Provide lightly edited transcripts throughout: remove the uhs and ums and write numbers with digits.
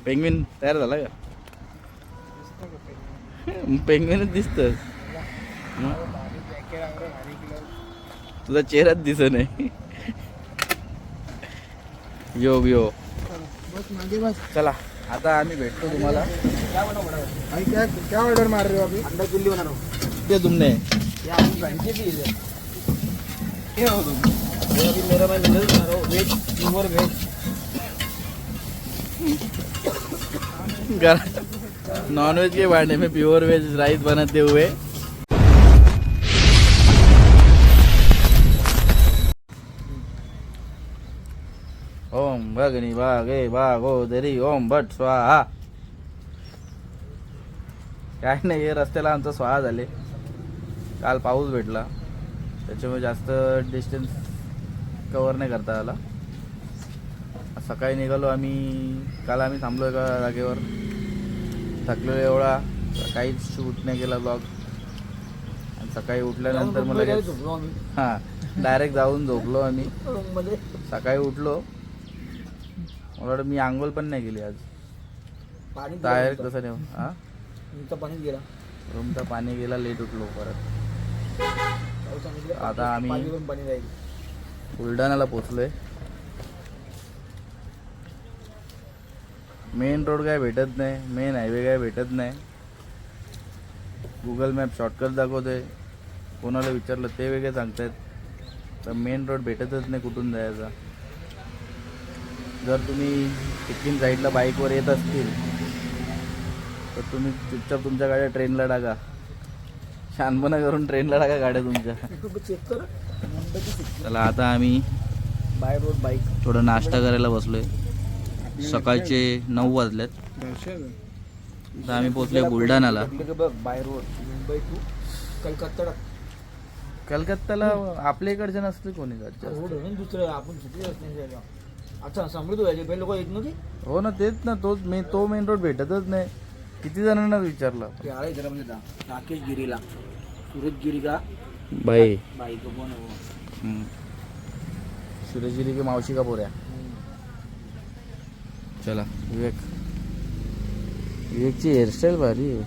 Penguin तयार झाला का? पेंग्विनच दिसतं. तुझा चेहराच दिसत नाही. यो यो चला आता आम्ही भेटतो तुम्हाला. क्या ऑर्डर मार रहे हो अभी? अंडा चिल्ली बना रहा हूँ. ते तुमने अभी मेरा मैं नूडल्स बना रहा हूँ. Veg pure veg. नॉनवेज के भांडे में प्योर वेज राइस बनाते हुए ओम भगनी भागे भागो दरी ओम भट स्वाहा. काय नाही, हे रस्त्याला आमचा स्वाहा झाले. काल पाऊस भेटला त्याच्यामुळे जास्त डिस्टन्स कवर नाही करता आला. सकाळी निघालो आम्ही. काल आम्ही थांबलो एका जागेवर. थकलेलो एवढा काहीच शूट नाही केला ब्लॉग. आणि सकाळी उठल्यानंतर मला डायरेक्ट जाऊन झोपलो आम्ही. सकाळी उठलो, मला वाटतं मी आंघोळ पण नाही केली आज. डायरेक्ट कसं नाही. हां पाणी गेला. रूमचं पाणी गेला. लेट उठलो परत. आता आम्ही बुलढाण्याला पोचलोय. मेन रोड काय भेटत नाही, मेन हायवे काय भेटत नाही. गुगल मॅप शॉर्टकट दाखवते, कोणाला विचारलं ते वेगळे सांगतायत. तर मेन रोड भेटतच नाही कुठून जायचा. जर तुम्ही सिक्कीम साईडला बाईकवर येत असतील तर तुम्ही चुपचाप तुमच्या गाड्या ट्रेनला टाका. शानपणा करून ट्रेनला टाका गाड्या तुमच्या. चला आता आम्ही बाय रोड बाईक थोडं नाश्ता करायला बसलोय. सकाळचे 9 वाजलेत. तर आम्ही पोचलोय बुलढाण्याला. By road Mumbai to Calcutta. कलकत्त्याला आपल्या इकडचे नसते कोणी जात. रोड आहे ना दुसरं, आपण सुट्टी. अच्छा समृद्ध व्हायचे पहिले लोक येत नव्हते. हो ना, तेच ना. तो मेन रोड भेटतच नाही. किती जणांना विचारलं. अरे जरा म्हणजे राकेश गिरीला सूरज गिरी का बाई बाई को कोण आहे वो? सूरजगिरी की मावशी का पोऱ्या. चला विवेकची हेअरस्टाईल भारी आहे.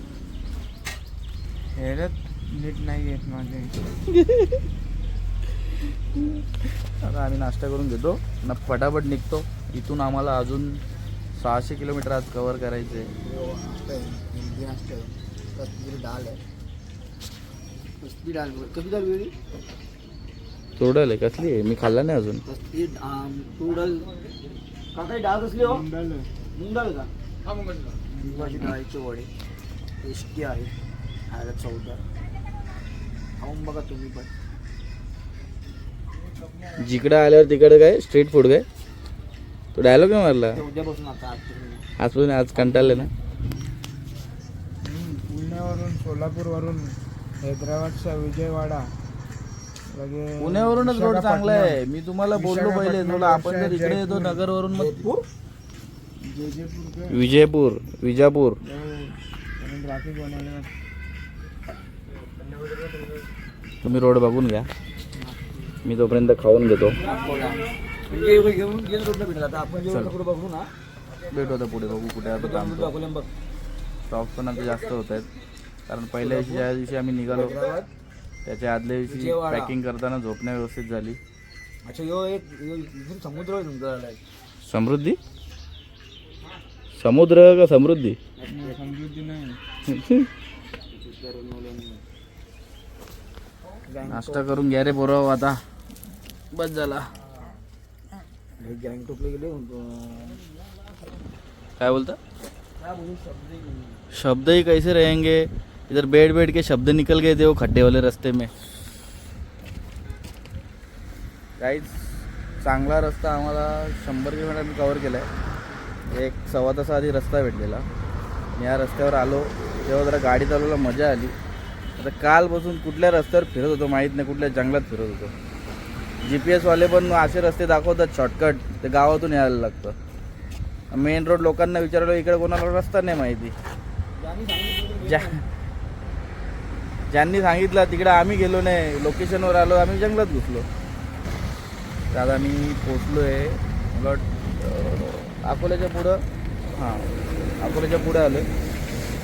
हेरत नीट नाही येत माझे. आता आम्ही नाश्ता करून घेतो ना, फटाफट निघतो इथून. आम्हाला अजून 600 किलोमीटर आज कव्हर करायचे. डाल आहे. कसली डाल? कशी डाल वेगळी? तोडल आहे. कसली आहे? मी खाल्ला नाही अजून. कसली तूडल का काही डाळ कसली हो? मूग डाळ का? हा मुगाची डाळीचे वडे टेस्टी आहे. खायला चवदार. खाऊन बघा तुम्ही पण. जिकडे आल्यावर तिकडे काय स्ट्रीट फूड काय? तो डायलॉग नाही मारला उद्यापासून. आता आजपासून. आज कंटाळले ना. पुण्यावरून सोलापूरवरून हैदराबादचा विजयवाडा. पुण्यावरूनच रोड चांगला आहे. मी तुम्हाला बोललो पहिले तुला. आपण जर इकडे येतो नगरवरून मग विजयपूर विजापूर. तुम्ही रोड बघून घ्या, मी तोपर्यंत खाऊन घेतो. भेटू आता पुढे बघू कुठे आता थांबतो. स्टॉक पण आता जास्त होत आहेत. कारण पहिल्या दिवशी ज्या दिवशी आम्ही निघालो त्याच्या आदल्या दिवशी पॅकिंग करताना झोपण्या व्यवस्थित झाली. अच्छा यो एक समुद्र आहे तुमचा. समृद्धी समुद्र का समृद्धी? समृद्धी नाही. नाश्ता करून घ्या रे पोरं. आता बस झाला. गँग टोपले गेले. काय बोलता? शब्द ही कैसे रहेंगे. इधर बैठ बैठ के शब्द निकल गए थे वो खड्डे वाले रास्ते में. काहीच चांगला रस्ता आम्हाला 100 किलोमीटर आम्ही कव्हर केला आहे. 1-1.25 तास आधी रस्ता भेटलेला. या रस्त्यावर आलो तेव्हा जरा गाडी चालवायला मजा आली. आता कालपासून कुठल्या रस्त्यावर फिरत होतो माहीत नाही, कुठल्या जंगलात फिरत होतो. GPS वाले पण असे रस्ते दाखवतात शॉर्टकट, ते गावातून यायला लागतं. मेन रोड लोकांना विचारलं इकडे कोणाला रस्ता नाही माहिती. ज्यांनी सांगितलं तिकडे आम्ही गेलो नाही. लोकेशनवर आलो, आम्ही जंगलात घुसलो. आता मी पोचलो आहे मला अकोल्याच्या पुढं. हां अकोल्याच्या पुढे आलो.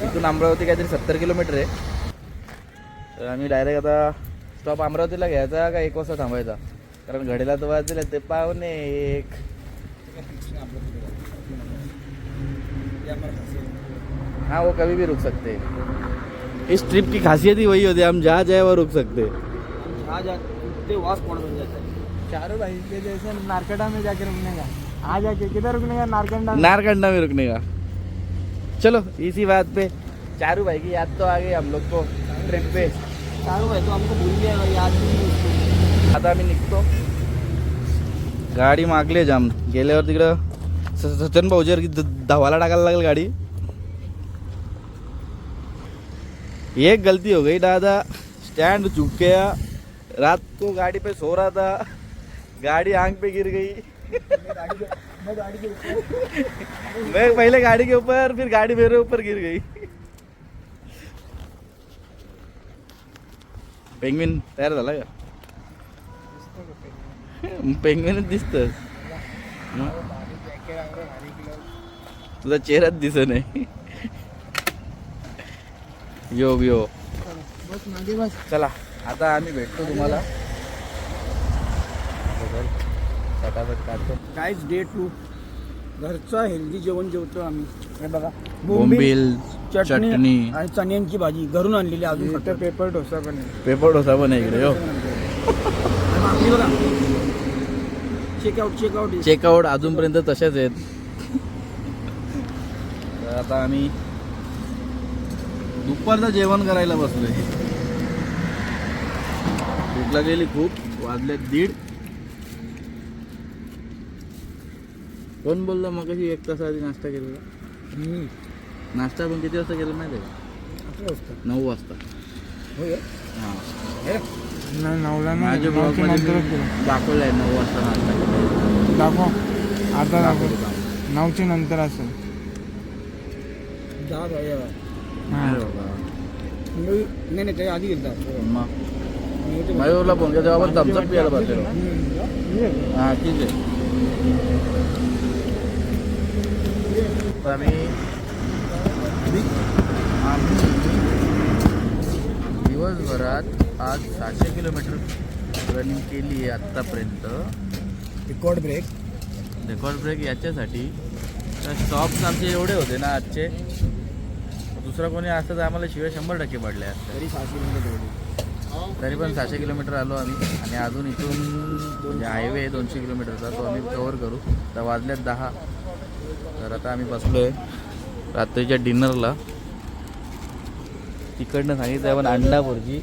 इथून अमरावती काहीतरी 70 किलोमीटर आहे. तर आम्ही डायरेक्ट आता स्टॉप अमरावतीला घ्यायचा का 1 वाजता थांबायचा, कारण घडीला तर वाजले ते 1:45. हाँ वो कभी भी रुक सकते हैं. इस ट्रिप की खासियत ही वही होती है, हम जहाँ जाए वो रुक सकते हैं. आ जाते वहाँ स्पॉट बन जाता है. चारों भाई के जैसे नारकंडा में जाके रुकने का, आ जाके किधर रुकने का, नारकंडा में. नारकंडा में रुकने का. चलो इसी बात पे चारू भाई की याद तो आ गई हम लोग को ट्रिप पे. चारू भाई तो हमको भूल गया, याद नहीं है उसको. आता आम्ही निघतो. गाडी मागले जाम, गेल्यावर तिकडं सचिन भाऊजीवर धावाला टाकायला लागेल गाडी. एक गलती हो गई दादा, स्टैंड झुक गया. रात को गाड़ी पे सो रहा था, गाड़ी आंख पे गिर गई. मैं पहले गाड़ी के ऊपर, फिर गाड़ी मेरे ऊपर गिर गई. पेंग्विन तयार झाला का? पेंग्विनच दिसतं. तुझा चेहराच दिसत नाही. यो यो बस मागे बस. चला आता आम्ही भेटतो तुम्हाला. फटाफट काढतो. काहीच डे 2 घरचं हेल्दी जेवण जेवतो आम्ही. हे बघा, बोंबील चटणी चटणी, आणि चण्यांची भाजी घरून आणलेली अजून इथं पेपर डोसा पण आहे. पेपर डोसा पण आहे इकडे. हो मागणी बघा, चेकआउट चेकआउट अजूनपर्यंत तसेच आहेत. तर आता आम्ही दुपारचं जेवण करायला बसलोय. भूक लागलेली खूप. वाजले 1:30. कोण बोललं मग कशी 1 तास आधी नाश्ता केलेला? नाश्ता पण किती वाजता केला माहिती आहे का? 9 वाजता. हां नाही 9ला नाही, माझ्या ब्लॉग 9च्या मध्ये नंतरच केलं. दाखवलं आहे 9 वाजता नाश्ता केला. दाखव, आता दाखव. 9च्या नंतर असेल. नाही बाबा. नाही त्याच्या आधी गेलता. मग मयूरला फोन केला तेव्हा पण थम्सअप प्यायला बसलेलो. हां ठीक आहे. तर आम्ही दिवसभरात आज 700 किलोमीटर रनिंग केली आहे आत्तापर्यंत. रेकॉर्ड ब्रेक याच्यासाठी तर स्टॉप्स आमचे एवढे होते ना आजचे. दुसरा कोणी असतं तर आम्हाला शिवाय 100% पडले असते. तरी 600 किलोमीटर तरी पण 700 किलोमीटर आलो आम्ही. आणि अजून इथून म्हणजे हायवे आहे 200 किलोमीटरचा, तो आम्ही कवर करू. तर वाजल्यात 10. तर आता आम्ही बसलो आहे रात्रीच्या डिनरला. तिकडनं सांगितलं आपण अंडा भुर्जी,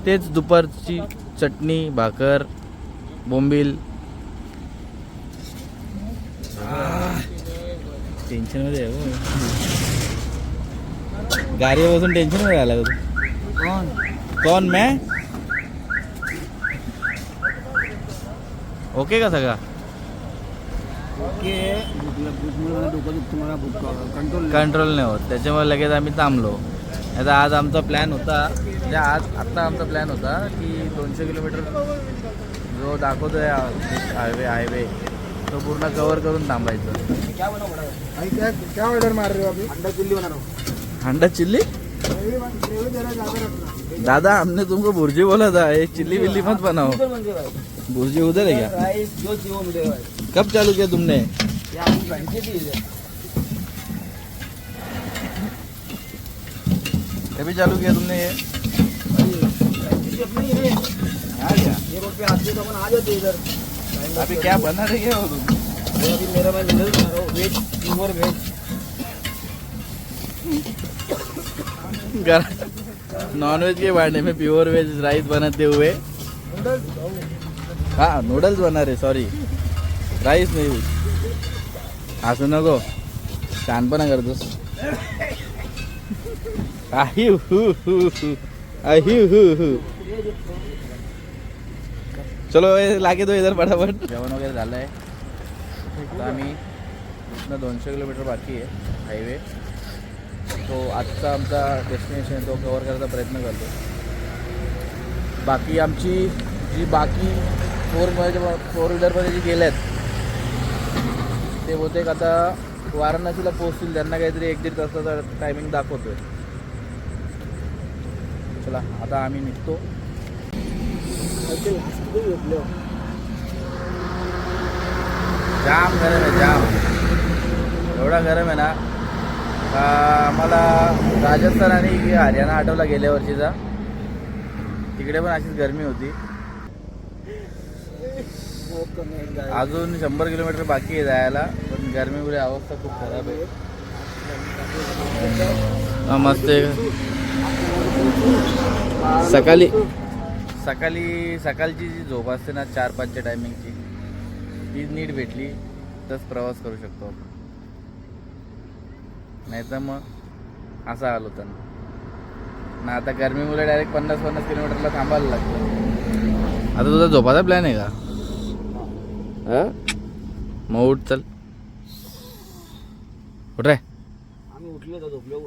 तेच दुपारची चटणी, भाकर, बोंबील. टेन्शनमध्ये आहे गाडीवर बसून टेन्शनमध्ये आला तू. कौन मैं? ओके का सगळा? ओके. डोकं तुम्हाला कंट्रोल नाही होत, त्याच्यामुळे लगेच आम्ही थांबलो. आता आज आमचा प्लॅन होता, म्हणजे आत्ता आमचा प्लॅन होता की 200 किलोमीटर जो दाखवतो आहे हायवे तो पूर्ण कवर करून थांबायचं. क्या ऑर्डर मार रहे हो अभी? अंडा चिल्ली बना रहा हूँ. अंडा चिल्ली? ग्रेवी जरा ज्यादा रखना. दादा हमने तुमको भुर्जी बोला था, ये चिल्ली विल्ली मत बनाओ. उधर बन गया भाई. भुर्जी उधर है क्या? राइस जो चाहिए वो मिलेगा भाई. कब चालू किया तुमने? ये आपकी घंटे चीज है. कभी चालू किया तुमने ये? अपनी है हाँ क्या? ये रोड पे आते तो अपन आ जाते इधर. अभी क्या बना रही हो तुम? अभी मेरा मैं नूडल्स बना रहा हूँ, वेज प्योर वेज. नॉनवेज के भांडे में प्योर वेज राइस बनाते हुए. हाँ नूडल्स बना रहे, सॉरी राईस नाही. हसू नको, शहाणपणा करतोस. आही हू हू हू आही हू हू. चलो लागे तो इधर फटाफट. जेवण वगैरे झालं आहे. आता आम्ही इथनं 200 किलोमीटर बाकी आहे हायवे. तो आजचा आमचा डेस्टिनेशन तो कवर करायचा प्रयत्न करतो. बाकी आमची जी बाकी 4 व्हीलरमध्ये जी गेले आहेत ते बहुतेक आता वाराणसीला पोहोचतील, त्यांना काहीतरी 1-1.5 तासाचा टायमिंग दाखवतोय. चला आता आम्ही निघतो. जाम गरम आहे, जाम एवढा गरम आहे ना का आम्हाला राजस्थान आणि हरियाणा आठवला गेल्या वर्षीचा. तिकडे पण अशीच गरमी होती. अजून 100 किलोमीटर बाकी आहे जायला, पण गरमीमुळे अवस्था खूप खराब आहे. मस्त आहे. सकाळची जी झोप असते ना 4-5च्या टायमिंगची, ती नीट भेटली तरच प्रवास करू शकतो आपण, नाही तर मग असा हाल होता ना. आता गरमीमुळे डायरेक्ट 50-50 किलोमीटरला थांबायला लागतं. आता तुझा झोपाचा प्लॅन आहे का? मग उठ, चल उठ रे. आम्ही उठलो तर झोपलो.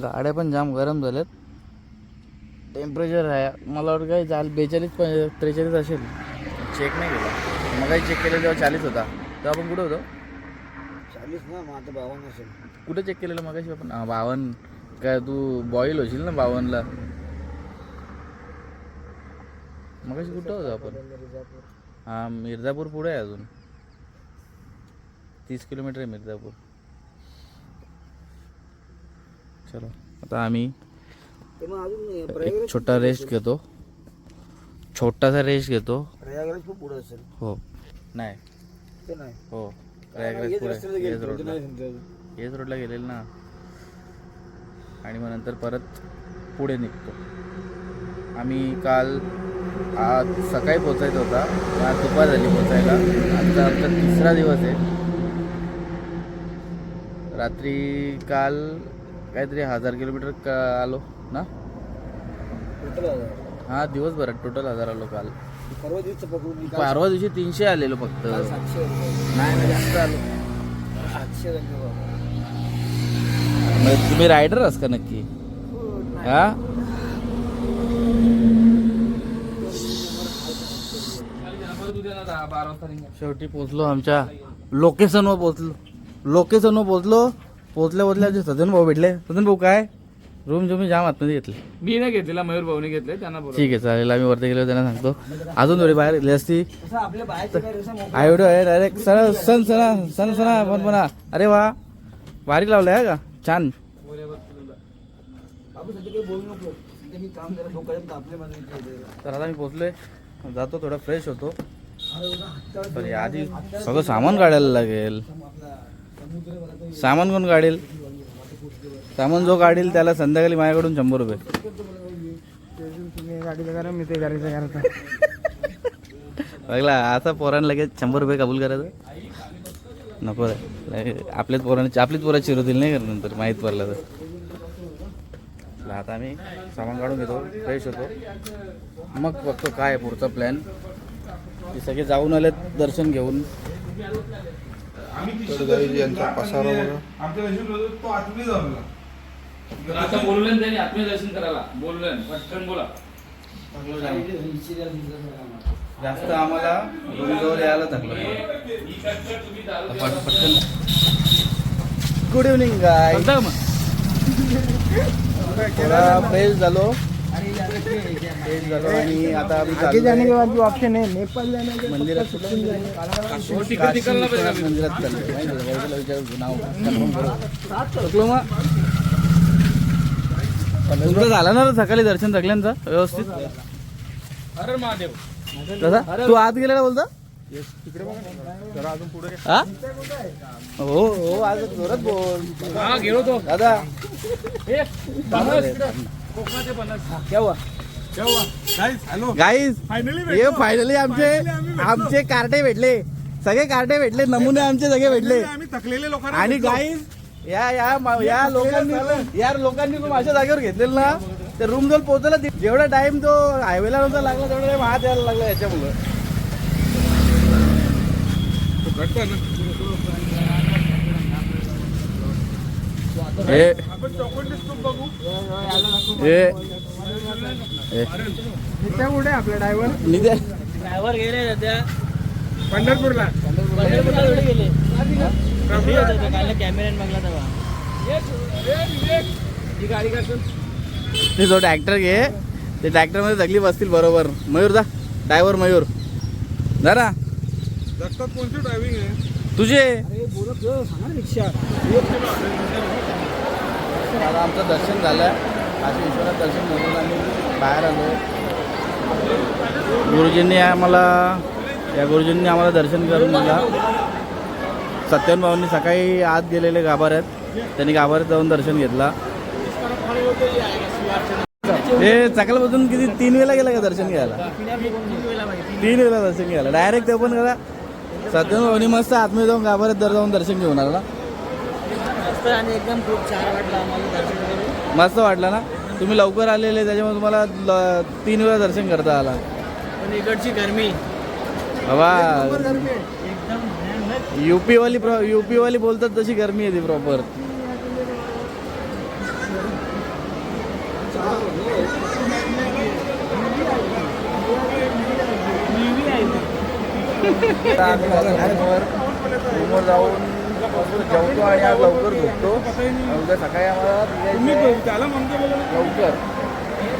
गाड्या पण जाम गरम झाल्यात. टेम्परेचर आहे मला वाटतं काय 42-43 असेल. चेक नाही केला मग, चेक केलं तेव्हा 40 होता. तेव्हा आपण कुठं होतो? 40 ना, मग आता 52 असेल. कुठं चेक केलेलं मग आपण? 52. काय तू बॉईल होशील ना 52ला? मग कुठं होतो आपण? हां, मिर्झापूर पुढे आहे अजून 30 किलोमीटर आहे मिर्झापूर. चलो आता आम्ही एक छोटा रेस्ट घेतो, छोटासा रेस्ट घेतो. प्रयागराज खूप पुढे असेल. हो नाही ते नाही. हो प्रयागराज पुढे हेच रोडला गेलेलं ना. आणि मग नंतर परत पुढे निघतो आम्ही. काल आज सकाळी पोचायचं होता, आज दुपार झाली पोचायला. आजचा आमचा 3रा दिवस आहे. रात्री काल काहीतरी 1000 किलोमीटर आलो ना. हां, दिवसभरात टोटल 1000 आलो काल. परवा दिवशी पकडून परवा दिवशी 300 आलेलो फक्त. 700 नाही जास्त आलो. 700 झाले बाबा. मग तुम्ही रायडर आहात का नक्की? हा, शेवटी पोचलो आमच्या लोकेशनवर पोचलो. पोचल्या सदन भाऊ भेटले. सदन भाऊ काय रूम जाम आतमध्ये घेतले? मी नाही घेतलेला, मयूर भाऊने घेतले. त्यांना ठीक आहे चालेल. आम्ही वरती गेलो त्यांना सांगतो अजून थोडी बाहेर गेली असती. कसं आपल्या बाहेरचं काय कसं मोकळं आयडिओ आहे डायरेक्ट सणा पण. अरे वा, भारी लावलं आहे का? छान. बाबू सध्या काही बोलू नको. सध्या मी काम जरा डोक्यात तापले माझे. तर आता मी पोचलोय, जातो थोडा फ्रेश होतो. तर आधी सगळं सामान काढायला लागेल. सामान कोण काढेल? सामान जो काढेल त्याला संध्याकाळी माझ्याकडून 100 रुपये. तुम्ही गाडीचं करा, मी ते गाडीचं करायचं. बघला असा पोरांना लगेच 100 रुपये कबूल करायचं नको रे. आपलीच पोरं चिरवतील नाही का नंतर माहीत पडलं तर. आता आम्ही सामान काढून घेतो, फ्रेश होतो, मग बघतो काय पुढचा प्लॅन. ते सगळे जाऊन आलेत दर्शन घेऊन. यांचा पसारा आता बोलवलं त्यांनी आत्मदर्शन करायला. बोलवलं पटकन बोला. जास्त आम्हाला रूमजवळ यायला थकलं. पटकन. गुड इव्हनिंग गाय. थोडा फ्रेश झालो आणि आता आम्ही आगे जाने के बाद जो ऑप्शन है नेपाल जाने के मंदिरात मंदिरात तुमचं झालं ना सकाळी दर्शन सगळ्यांचं व्यवस्थित? हर महादेव. दादा तू आत गेलेला बोलता? हा? हो हो, आज जोरात बोल. हा गेलो तो दादा कोकणाचे 50. क्या हुआ? गाईज हे फायनली आमचे कार्टे भेटले. सगळे कार्टे भेटले, नमुने आमचे सगळे भेटले. आणि गाईज या लोकांनी रूम अशा जागेवर घेतलेलं ना, ते रूम जवळ पोहोचला जेवढा टाइम तो हायवेला नव्हता लागला तेवढा टाइम हात यायला लागला याच्यामुळं. कुठे आपला ड्रायव्हर ड्रायव्हर गेले सध्या पंढरपूरला. पंढरपूरला थोडे गेले कॅमेऱ्यान बघला तेव्हा ही गाडी काढून ते जो ट्रॅक्टर घे ते ट्रॅक्टरमध्ये सगळी बसतील बरोबर. मयूर जा, ड्रायव्हर मयूर जरा जगतात कोणती ड्रायव्हिंग आहे तुझे. अरे बोलत सांगा रिक्षा आता आमचं दर्शन झालं. काशी विश्वनाथ दर्शन म्हणून आम्ही बाहेर आलो. गुरुजींनी आम्हाला दर्शन करून दिलं. सत्यवान भाऊंनी सकाळी आत गेलेले गाभाऱ्यात, त्यांनी गाभाऱ्यात जाऊन दर्शन घेतला. हे सकाळपासून किती 3 वेळा गेला का दर्शन घ्यायला? 3 वेळा दर्शन घ्यायला डायरेक्ट. ते पण करा सत्यवान भाऊनी मस्त आतमध्ये जाऊन गाभाऱ्यात जाऊन दर्शन घेऊन आला. आणि एकदम खूप छान वाटलं आम्हाला दर्शन करून. मस्त वाटलं ना. तुम्ही लवकर आलेले त्याच्यामुळे तुम्हाला 3 वेळा दर्शन करता आला. पण इकडची गरमी बाबा गरमी एकदम भयानक. युपीवाली बोलतात तशी गरमी आहे ती प्रॉपर. रूमवर जाऊन जेवतो आणि आज लवकर झोपतो. उद्या सकाळी आम्हाला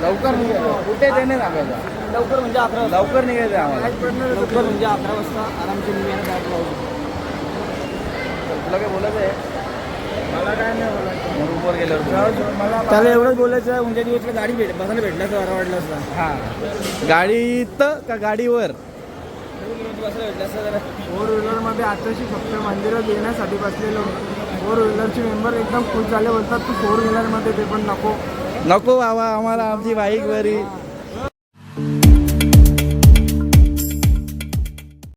लवकर निघायचं. कुठे त्याने सांगायचं लवकर म्हणजे 11 वाजता. लवकर निघायचं आम्हाला. लवकर म्हणजे 11 वाजता आरामशीर निघायला तुला काय बोलायचं आहे? मला काय नाही बोलायचं. रूमवर गेल्यावर त्याला एवढंच बोलायचं उद्या दिवस गाडी बसायला भेटला तर बरं वाटलं असता. हां गाडीत का गाडीवर? बसायला भेटलं असतं जरा. 4 व्हीलरमध्ये आताशी फक्त मंदिरात येण्यासाठी बसलेलो. 4 व्हीलरचे मेंबर एकदम खुश झाले, बोलतात तू 4 व्हीलरमध्ये ते पण नको. नको बाबा आम्हाला आमची बाईक बरी.